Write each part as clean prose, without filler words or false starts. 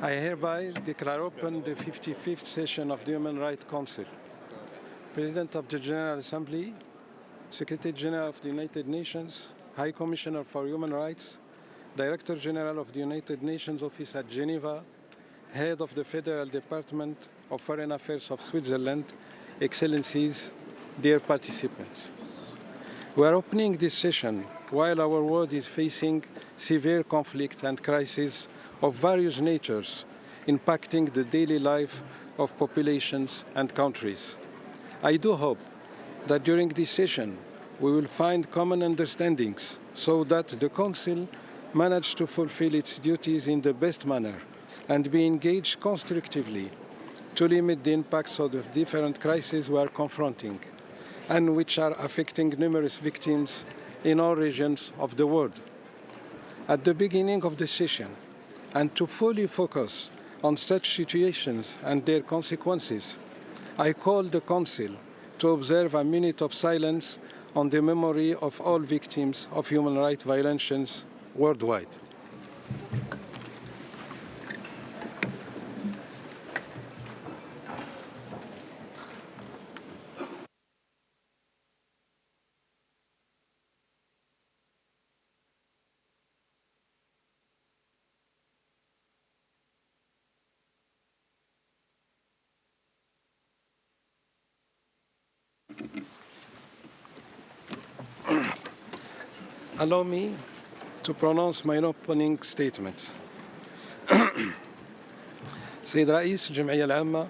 I hereby declare open the 55th session of the Human Rights Council. President of the General Assembly, Secretary General of the United Nations, High Commissioner for Human Rights, Director General of the United Nations Office at Geneva, Head of the Federal Department of Foreign Affairs of Switzerland, Excellencies, dear participants. We are opening this session while our world is facing severe conflict and crises of various natures impacting the daily life of populations and countries. I do hope that during this session we will find common understandings so that the Council manage to fulfill its duties in the best manner and be engaged constructively to limit the impacts of the different crises we are confronting and which are affecting numerous victims in all regions of the world. At the beginning of the session, and to fully focus on such situations and their consequences, I call the Council to observe a minute of silence on the memory of all victims of human rights violations worldwide. Allow me to pronounce my opening statements. سيد رئيس الجمعية العامة،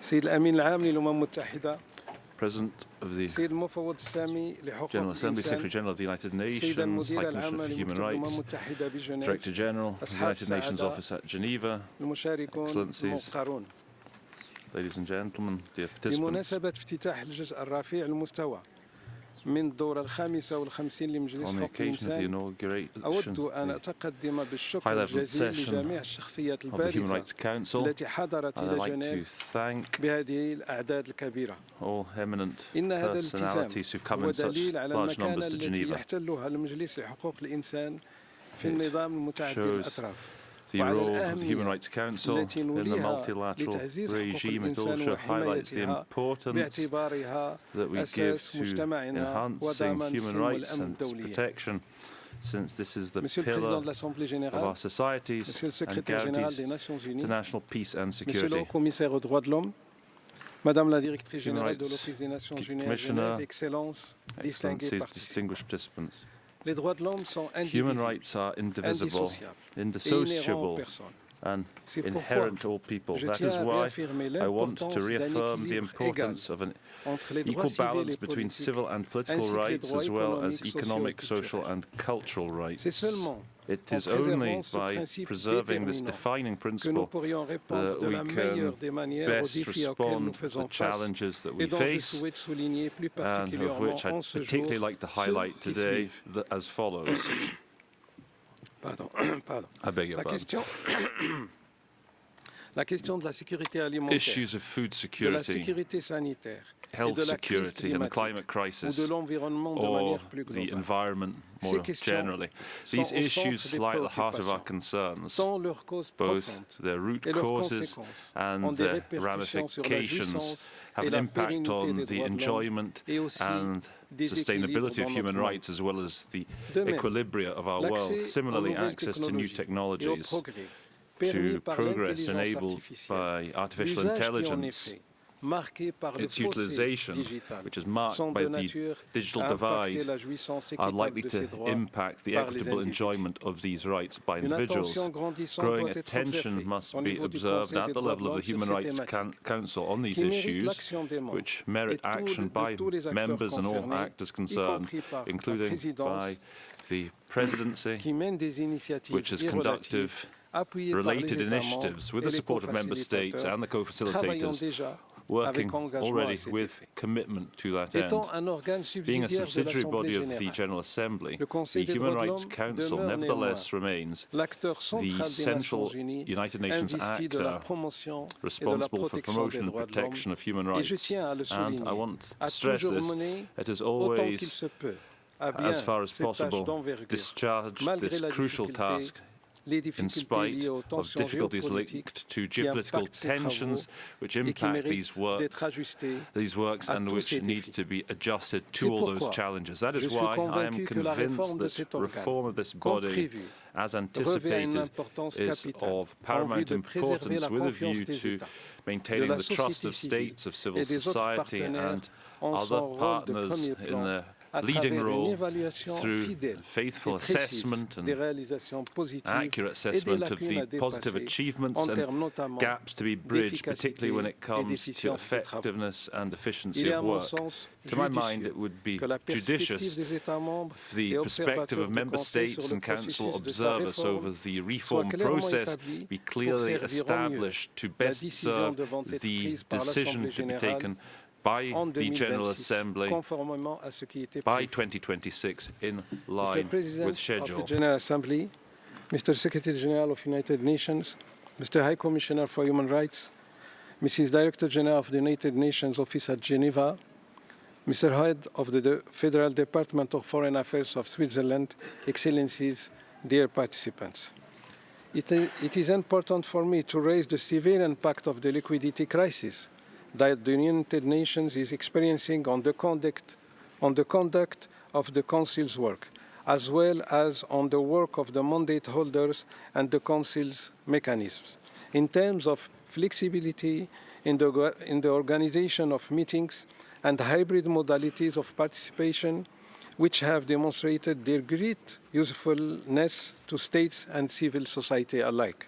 سيد الأمين العام للأمم المتحدة، President of the سيد المفوض السامي لحقوق General Assembly, Secretary الإنسان، General of the United سيد Nations, المدير High العام Commissioner for Human لمكتب الأمم Rights, المتحدة بجنيف، Director General of the أصحاب United Nations السعادة، Office at Geneva, المشاركون Excellencies, الموقرون. ladies and gentlemen, dear participants, بمناسبة افتتاح الجزء الرفيع المستوى من الدورة الخامسة والخمسين لمجلس on the حقوق occasion of the الإنسان، inauguration أود أن of أتقدم the بالشكر high-level الجزيل session لجميع الشخصيات of the Human البارزة Rights Council, التي حضرت I'd إلى like to جنيف thank بهذه الأعداد الكبيرة. all eminent إن هذا الالتزام personalities who've come هو in such دليل على large المكانة numbers to التي Geneva. يحتلها المجلس لحقوق الإنسان في النظام المتعدد shows الأطراف. the وعلى role of the Human الأهمية Rights Council التي in the نوليها multilateral لتعزيز حقوق regime. It الإنسان also highlights the وحمايتها importance باعتبارها that we give أساس to مجتمعنا enhancing وضمان human السلم rights والأمن and its الدوليين. protection, since this is the Monsieur le pillar Président de l'Assemblée of générale, our societies Monsieur le and Secrétaire général des guarantees Nations Unies, international peace and Monsieur le security. Haut-Commissaire aux droits de l'homme, Madame la Directrice Human générale de Rights l'Office des Nations Unies à Commissioner, Genève, Excellences, distingués Excellencies, participants. distinguished participants. Les droits de l'homme sont Human indivisibles, rights are indivisible, indissociables et inhérents aux indissociable, personnes. and C'est inherent pourquoi to all people. je That tiens is à why réaffirmer I want to l'importance d'un reaffirm the équilibre égal importance of an entre les droits equal civils balance et between politiques civil and political ainsi que les rights droits as well as économiques, economic, sociaux et social culturels. and cultural C'est rights. seulement It en is only préservant ce by principe preserving this déterminant defining que nous principle pourrions répondre de we la can meilleure des manières aux best défis auxquels nous respond to faisons the face challenges that et we dont je face, souhaite souligner plus and of particulièrement which en I'd ce jour particularly like to ceux highlight qui today suivent. as follows. Pardon. I beg your La pardon. question, la question de la sécurité alimentaire, Issues of food de la security, sécurité sanitaire et health de la crise security and the climatique climate ou crisis, de l'environnement de or manière plus the globale. environment Ces more questions generally. sont These au centre issues des lie at the heart of our préoccupations, concerns. tant leurs causes Both profondes their root et leurs causes conséquences ont and des their répercussions sur la ramifications jouissance have et an la impact pérennité on des the droits de l'homme enjoyment et aussi and des équilibres sustainability of dans human notre monde. rights as well as the De même, equilibria of our world. l'accès aux Similarly, nouvelles access to new technologies et aux technologies, progrès permis to par progress l'intelligence enabled artificielle, by artificial l'usage qui en est intelligence, fait, marqué par le its fossé utilization, digital, which is marked sont by de the nature digital à impacter divide, la jouissance are équitable likely de to ces droits impact the par les equitable individus. enjoyment of these rights by Une individuals. attention grandissante Growing doit être attention observée must au be niveau du observed Conseil at des the droits de level of l'homme the sur Human ces Rights thématiques, Council on these qui mérite issues, l'action des membres which et merit action by tous les acteurs members and all concernés, actors y concerned, compris par la including présidence by the presidency, qui mène des initiatives which is et conductive relatives appuyées par les related États initiatives membres with et the les support of member states co-facilitateurs, and the travaillant co-facilitators, déjà working avec engagement already à cet with effet. commitment to that end. Étant un organe Being a subsidiaire de subsidiary body l'Assemblée of the générale, General Assembly, le the Conseil des Human droits de Rights l'homme Council demeure néanmoins nevertheless remains l'acteur the central des Nations central Unies United Nations investi de la actor promotion et de la responsible for protection promotion des and droits de l'homme. protection of human Et je rights. tiens à le And souligner, I want a to stress toujours this, mené it has autant qu'il always, se peut à bien as far as cette tâche possible, d'envergure, discharged malgré this la crucial difficulté task les in difficultés spite liées aux of tensions difficulties géopolitiques linked to qui geopolitical impactent ces travaux tensions which et qui impact méritent d'être ajustés these works à and tous which ces need défis. to be adjusted C'est to all those pourquoi challenges. That je is suis why I am convaincu que la réforme convinced de that cet organe, reform of this comme body, prévu, as revêt une anticipated, importance is capitale of en vue paramount de préserver importance la with a view confiance des to États, de maintaining la the trust société of civile states, of civil et des autres society partenaires and en other son rôle de partners premier in plan their à leading travers une role évaluation through fidèle et faithful précise assessment des and réalisations positives accurate et des assessment of lacunes à the positive dépasser achievements en and termes notamment gaps to be bridged, particularly when d'efficacité it et comes to d'efficience des travaux. effectiveness and efficiency Il est à of mon work. sens To my mind, judicieux it would be que la perspective judicious des États membres for the et perspective observateurs of du member Conseil sur states le and council processus de sa observers over réforme the soit reform clairement process établie be pour clearly servir au mieux established to la best décision serve devant être the prise par decision l'Assemblée to be générale taken by en the General 2026, Assembly conformément à ce qui était by prévu. 2026 in Mr. line President with of the schedule. General Assembly, Mr. Secretary General of United Nations, Mr. High Commissioner for Human Rights, Mrs. Director General of the United Nations Office at Geneva, Mr. Head of the Federal Department of Foreign Affairs of Switzerland, Excellencies, dear participants. It is important for me to raise the severe impact of the liquidity crisis that the United Nations is experiencing on the conduct of the Council's work, as well as on the work of the mandate holders and the Council's mechanisms. In terms of flexibility in the organization of meetings and hybrid modalities of participation, which have demonstrated their great usefulness to states and civil society alike.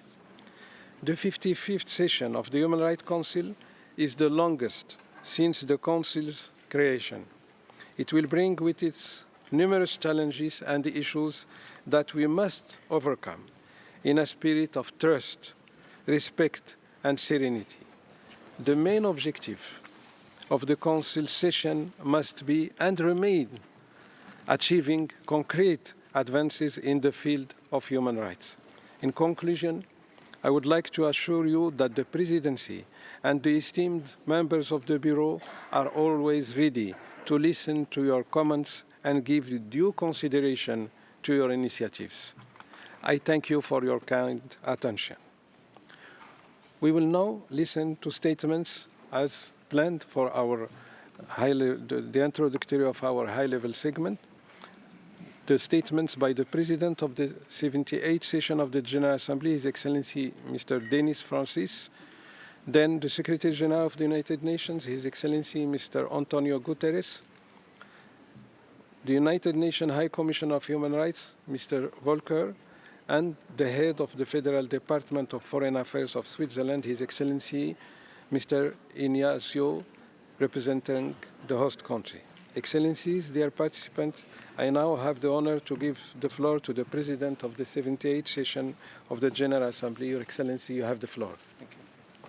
The 55th session of the Human Rights Council is the longest since the Council's creation. It will bring with it numerous challenges and issues that we must overcome in a spirit of trust, respect, and serenity. The main objective of the Council session must be and remain achieving concrete advances in the field of human rights. In conclusion, I would like to assure you that the Presidency and the esteemed members of the Bureau are always ready to listen to your comments and give due consideration to your initiatives. I thank you for your kind attention. We will now listen to statements as planned for our the introductory of our high-level segment. The statements by the President of the 78th session of the General Assembly, His Excellency Mr. Denis Francis, then the Secretary General of the United Nations, His Excellency Mr. Antonio Guterres, the United Nations High Commissioner of Human Rights, Mr. Volker, and the Head of the Federal Department of Foreign Affairs of Switzerland, His Excellency Mr. Ignacio, representing the host country. Excellencies, dear participants, I now have the honor to give the floor to the President of the 78th session of the General Assembly. Your Excellency, you have the floor. Thank you.